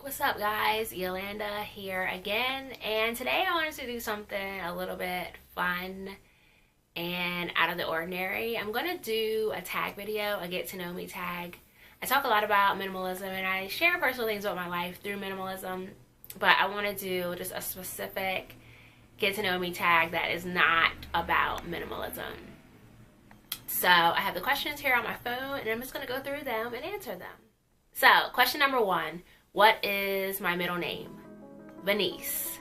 What's up, guys? Yolanda here again, and today I wanted to do something a little bit fun and out of the ordinary. I'm gonna do a tag video, a get to know me tag. I talk a lot about minimalism and I share personal things about my life through minimalism, but I want to do just a specific get to know me tag that is not about minimalism. So I have the questions here on my phone and I'm just gonna go through them and answer them. So question number one. What is my middle name? Venice.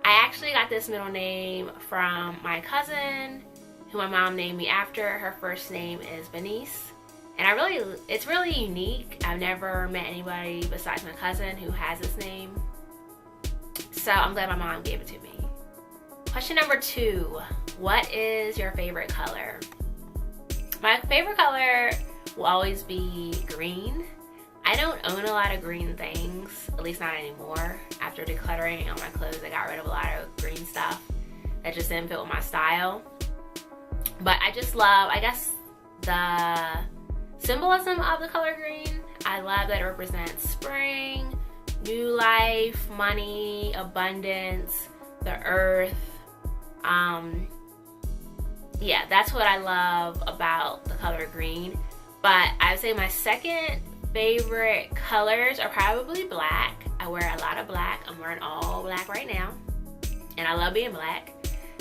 I actually got this middle name from my cousin, who my mom named me after. Her first name is Venice. And it's really unique. I've never met anybody besides my cousin who has this name. So I'm glad my mom gave it to me. Question number two. What is your favorite color? My favorite color will always be green. I don't own a lot of green things, at least not anymore. After decluttering all my clothes, I got rid of a lot of green stuff that just didn't fit with my style. But I just love, I guess, the symbolism of the color green. I love that it represents spring, new life, money, abundance, the earth. Yeah, that's what I love about the color green. But I would say my second favorite colors are probably black. I wear a lot of black. I'm wearing all black right now, and I love being black.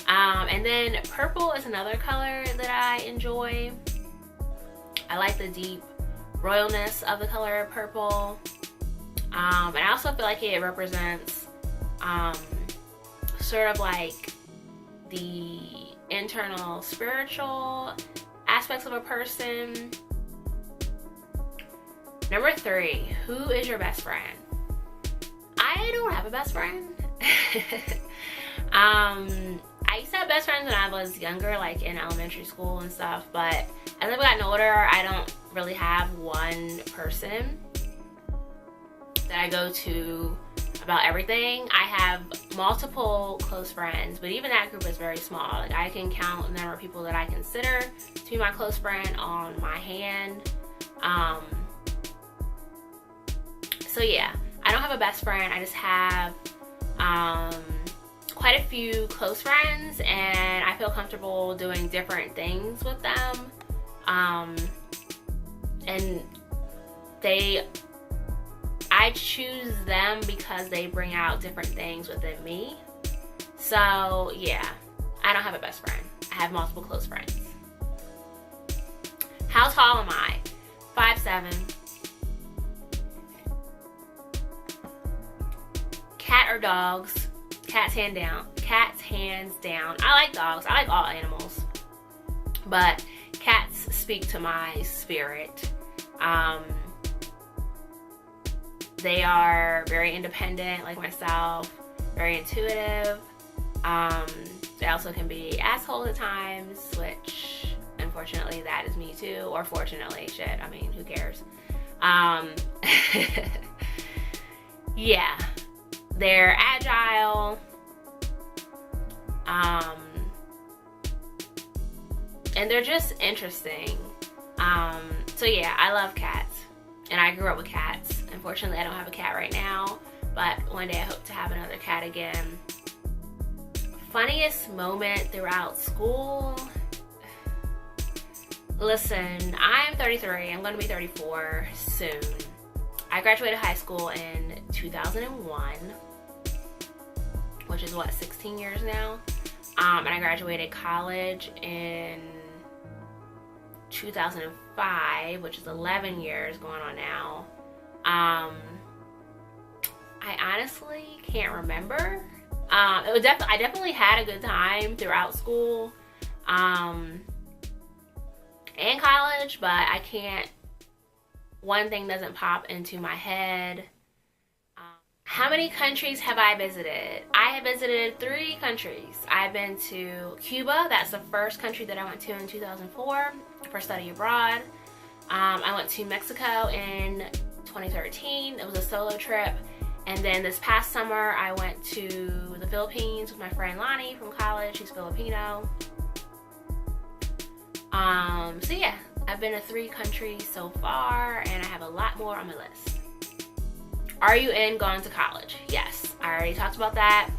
And then purple is another color that I enjoy. I like the deep royalness of the color purple, and I also feel like it represents sort of like the internal spiritual aspects of a person. Number three, who is your best friend? I don't have a best friend. I used to have best friends when I was younger, like in elementary school and stuff, but as I've gotten older, I don't really have one person that I go to about everything. I have multiple close friends, but even that group is very small. Like, I can count the number of people that I consider to be my close friend on my hand. So yeah, I don't have a best friend. I just have quite a few close friends, and I feel comfortable doing different things with them. And I choose them because they bring out different things within me. So yeah, I don't have a best friend. I have multiple close friends. How tall am I? 5'7". Cat or dogs? Cats hands down. Cats hands down. I like dogs. I like all animals, but cats speak to my spirit. They are very independent, like myself, very intuitive. They also can be assholes at times, which unfortunately that is me too, or fortunately, shit, I mean, who cares? Yeah. They're agile, and they're just interesting. So yeah, I love cats, and I grew up with cats. Unfortunately, I don't have a cat right now, but one day I hope to have another cat again. Funniest moment throughout school? Listen, I'm 33. I'm going to be 34 soon. I graduated high school in 2001. Which is what, 16 years now? And I graduated college in 2005, which is 11 years going on now. I honestly can't remember. I definitely had a good time throughout school and college, but I can't, one thing doesn't pop into my head. How many countries have I visited? I have visited 3 countries. I've been to Cuba. That's the first country that I went to in 2004 for study abroad. I went to Mexico in 2013. It was a solo trip. And then this past summer, I went to the Philippines with my friend Lonnie from college. She's Filipino. So yeah, I've been to 3 countries so far, and I have a lot more on my list. Are you in going to college? Yes, I already talked about that.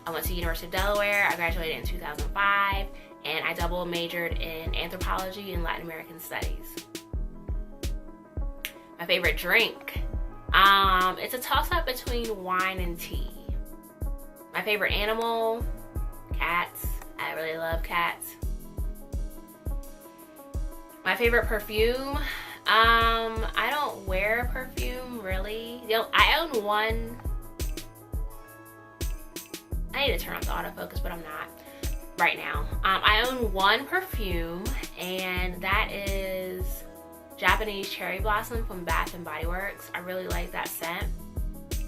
I went to University of Delaware. I graduated in 2005, and I double majored in anthropology and Latin American studies. My favorite drink. It's a toss-up between wine and tea. My favorite animal, cats. I really love cats. My favorite perfume. I don't wear perfume really. I own one. I need to turn off the autofocus, but I'm not right now. I own one perfume, and that is Japanese Cherry Blossom from Bath and Body Works. I really like that scent.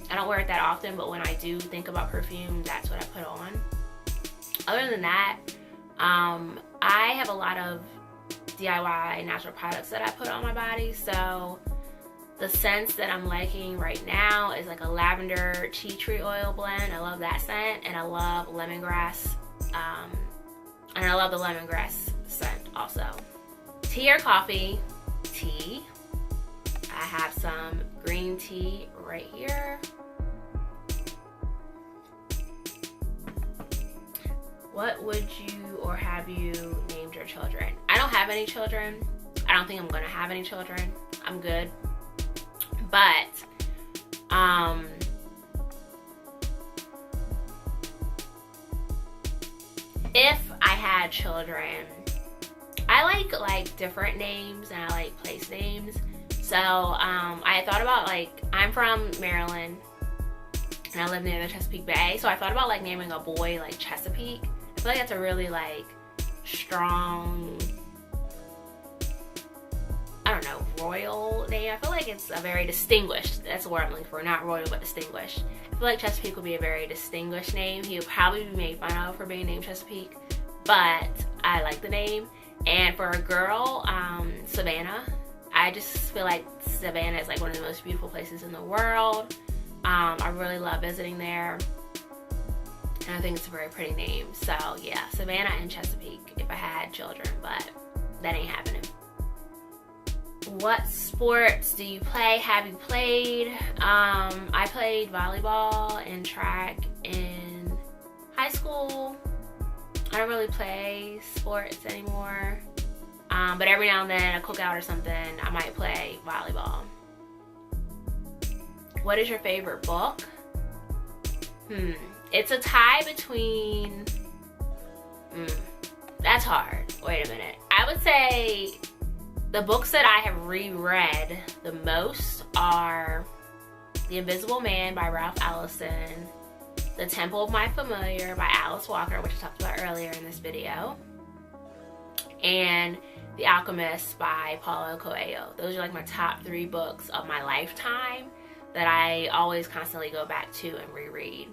I don't wear it that often, but when I do think about perfume, that's what I put on. Other than that, I have a lot of DIY natural products that I put on my body. So the scents that I'm liking right now is like a lavender tea tree oil blend. I love that scent, and I love lemongrass. And I love the lemongrass scent also. Tea or coffee? Tea. I have some green tea right here. What would you or have you named your children? I don't have any children. I don't think I'm gonna have any children. I'm good. But if I had children, I like different names, and I like place names. So I thought about, like, I'm from Maryland and I live near the Chesapeake Bay, so I thought about like naming a boy like Chesapeake. I feel like that's a really like strong, I don't know, royal name. I feel like it's a very distinguished, that's the word I'm looking for, not royal but distinguished. I feel like Chesapeake would be a very distinguished name. He would probably be made fun of for being named Chesapeake, but I like the name. And for a girl, Savannah. I just feel like Savannah is like one of the most beautiful places in the world. I really love visiting there, and I think it's a very pretty name. So yeah, Savannah and Chesapeake if I had children, but that ain't happening. What sports do you play? Have you played? I played volleyball and track in high school. I don't really play sports anymore. But every now and then, a cookout or something, I might play volleyball. What is your favorite book? It's a tie between... that's hard. Wait a minute. I would say the books that I have reread the most are The Invisible Man by Ralph Ellison, The Temple of My Familiar by Alice Walker, which I talked about earlier in this video, and The Alchemist by Paulo Coelho. Those are like my top 3 books of my lifetime that I always constantly go back to and reread.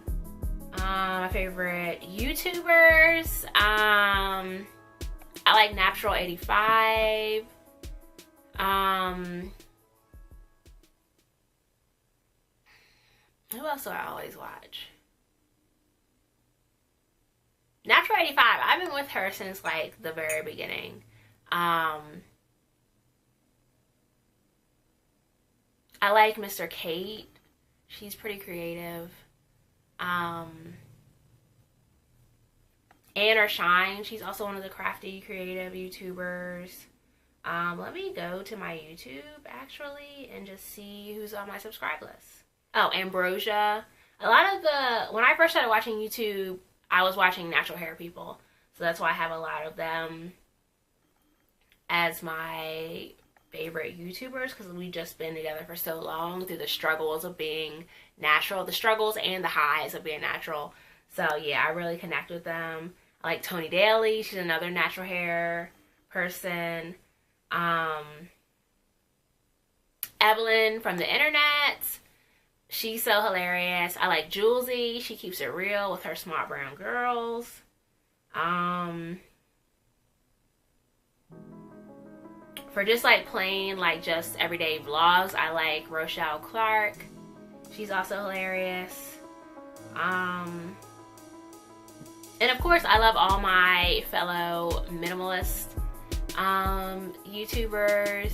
My favorite YouTubers, I like Natural 85. Who else do I always watch? Natural 85, I've been with her since like the very beginning. I like Mr. Kate. She's pretty creative. Anne or Shine, she's also one of the crafty, creative YouTubers. Let me go to my YouTube actually and just see who's on my subscribe list. Oh, Ambrosia. A lot of when I first started watching YouTube, I was watching natural hair people. So that's why I have a lot of them as my favorite YouTubers, because we've just been together for so long through the struggles of being natural, the struggles and the highs of being natural. So yeah, I really connect with them. I like Tony Daly. She's another natural hair person. Evelyn from the internet. She's so hilarious. I like Julesy. She keeps it real with her Smart Brown Girls. For just like plain, like just everyday vlogs, I like Rochelle Clark. She's also hilarious. And of course, I love all my fellow minimalist YouTubers.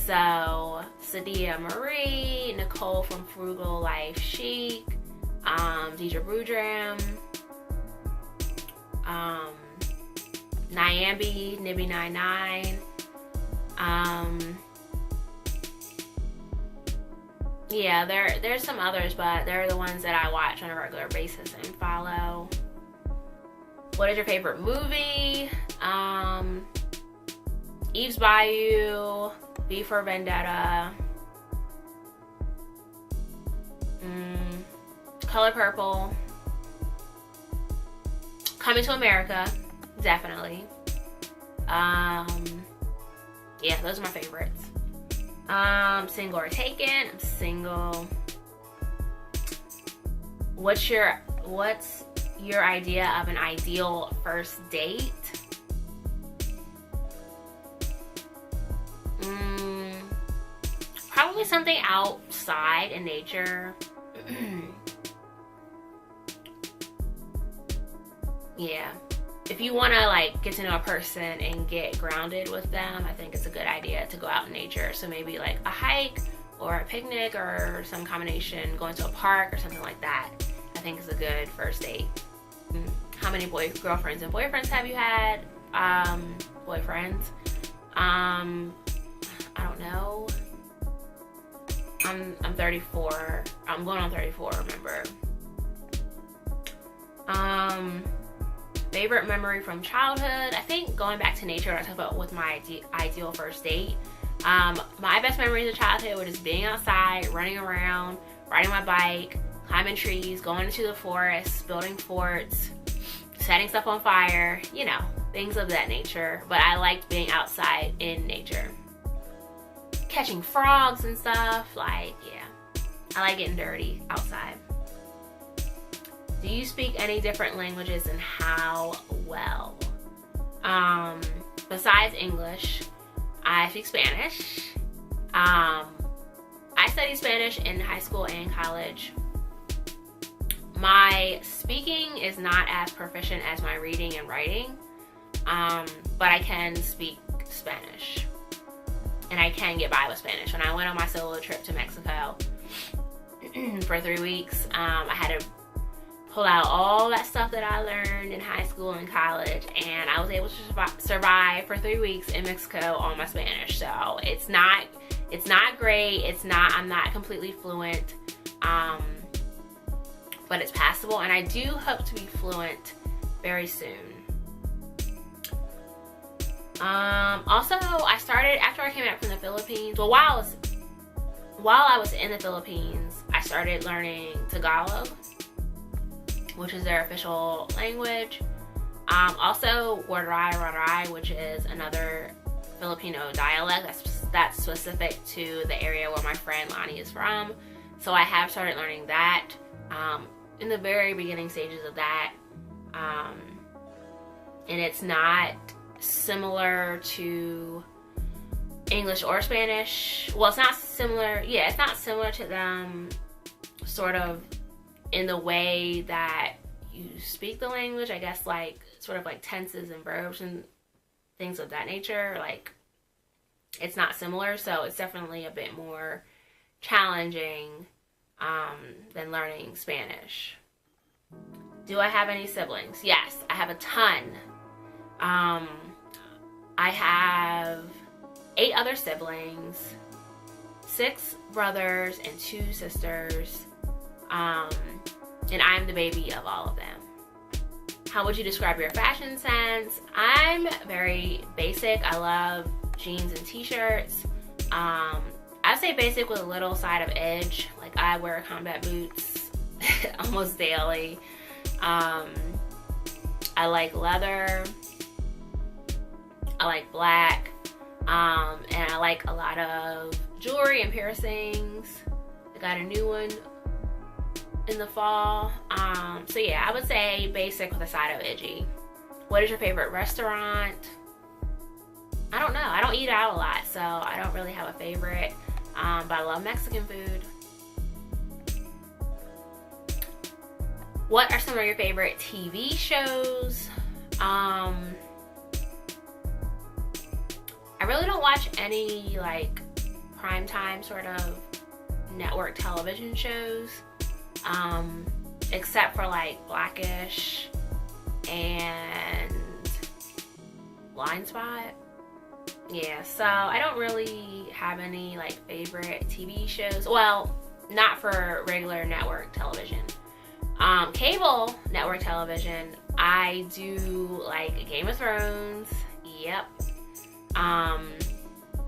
So Sadia Marie, Nicole from Frugal Life Chic, Deidre Boudram, Nyambi, Nibby 99. Yeah, there's some others, but they're the ones that I watch on a regular basis and follow. What is your favorite movie? Eve's Bayou, V for Vendetta, Color Purple, Coming to America, definitely. Yeah, those are my favorites. Single or Taken? I'm single. What's your idea of an ideal first date? Probably something outside in nature. Yeah. If you want to like get to know a person and get grounded with them, I think it's a good idea to go out in nature. So maybe like a hike or a picnic or some combination, going to a park or something like that, I think is a good first date. How many girlfriends and boyfriends have you had? Boyfriends. I don't know. I'm 34. I'm going on 34, remember. Favorite memory from childhood? I think going back to nature, what I talked about with my ideal first date. My best memories of childhood were just being outside, running around, riding my bike, climbing trees, going into the forest, building forts, setting stuff on fire, you know, things of that nature. But I liked being outside in nature. Catching frogs and stuff, like, yeah. I like getting dirty outside. Do you speak any different languages and how well? Besides English, I speak Spanish. I studied Spanish in high school and college. My speaking is not as proficient as my reading and writing, but I can speak Spanish. And I can get by with Spanish. When I went on my solo trip to Mexico for 3 weeks, I had to pull out all that stuff that I learned in high school and college, and I was able to survive for 3 weeks in Mexico on my Spanish. So it's not great. I'm not completely fluent, but it's passable, and I do hope to be fluent very soon. Also, I started after I came back from the Philippines. Well, while I was in the Philippines, I started learning Tagalog, which is their official language. Also, Waray, which is another Filipino dialect that's specific to the area where my friend Lonnie is from. So I have started learning that in the very beginning stages of that. And it's not similar to English or Spanish. Well, it's not similar. Yeah, it's not similar to them sort of in the way that you speak the language. I guess like sort of like tenses and verbs and things of that nature. Like it's not similar, so it's definitely a bit more challenging than learning Spanish. Do I have any siblings? Yes, I have a ton. I have 8 other siblings, 6 brothers and 2 sisters, and I'm the baby of all of them. How would you describe your fashion sense? I'm very basic. I love jeans and t-shirts. I'd say basic with a little side of edge. Like I wear combat boots almost daily. I like leather. I like black. And I like a lot of jewelry and piercings. I got a new one in the fall. So yeah, I would say basic with a side of edgy. What is your favorite restaurant? I don't know. I don't eat out a lot, so I don't really have a favorite. But I love Mexican food. What are some of your favorite TV shows? I really don't watch any like primetime sort of network television shows, except for like Blackish and Blind Spot. Yeah, so I don't really have any like favorite TV shows. Well, not for regular network television. Cable network television, I do like Game of Thrones. Yep.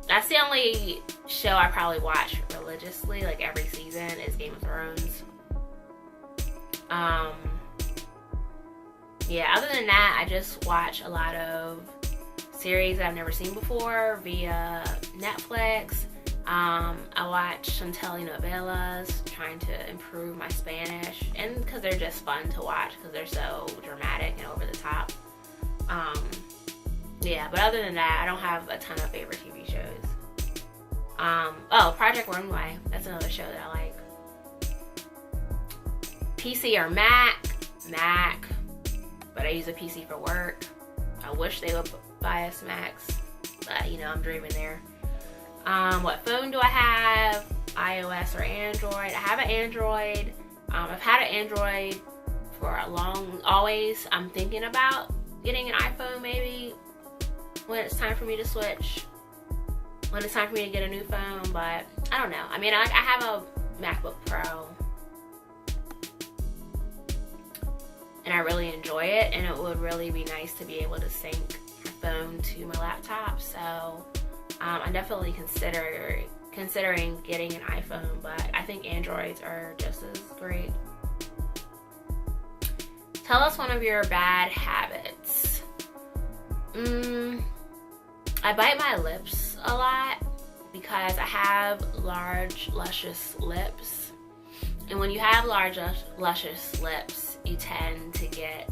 That's the only show I probably watch religiously, like every season, is Game of Thrones. Yeah, other than that, I just watch a lot of series that I've never seen before via Netflix. I watch some telenovelas, trying to improve my Spanish, and because they're just fun to watch because they're so dramatic and over the top. Yeah, but other than that, I don't have a ton of favorite TV shows. Oh, Project Runway, that's another show that I like. PC or Mac, but I use a PC for work. I wish they would buy us Macs, but you know, I'm dreaming there. What phone do I have? iOS or Android? I have an Android. I've had an Android for a always. I'm thinking about getting an iPhone maybe when it's time for me to switch. When it's time for me to get a new phone, but I don't know. I mean, I have a MacBook Pro, and I really enjoy it, and it would really be nice to be able to sync my phone to my laptop. So I'm definitely considering getting an iPhone, but I think Androids are just as great. Tell us one of your bad habits. I bite my lips a lot because I have large, luscious lips. And when you have large, luscious lips, you tend to get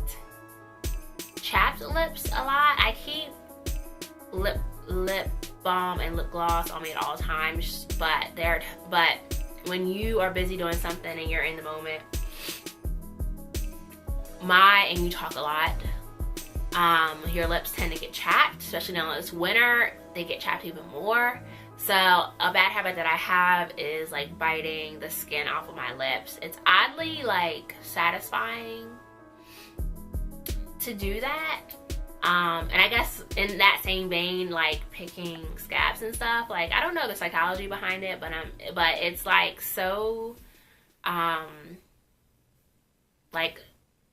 chapped lips a lot. I keep lip balm and lip gloss on me at all times, but when you are busy doing something and you're in the moment, and you talk a lot, your lips tend to get chapped, especially now it's winter, they get chapped even more. So a bad habit that I have is like biting the skin off of my lips. It's oddly like satisfying to do that. And I guess in that same vein, like picking scabs and stuff, like I don't know the psychology behind it, but it's like so like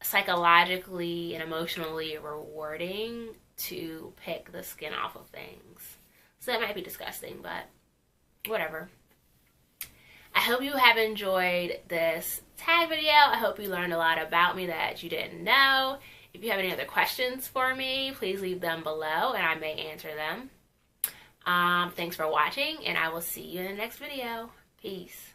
psychologically and emotionally rewarding to pick the skin off of things. So that might be disgusting, but whatever. I hope you have enjoyed this tag video. I hope you learned a lot about me that you didn't know. If you have any other questions for me, please leave them below and I may answer them. Thanks for watching, and I will see you in the next video. Peace.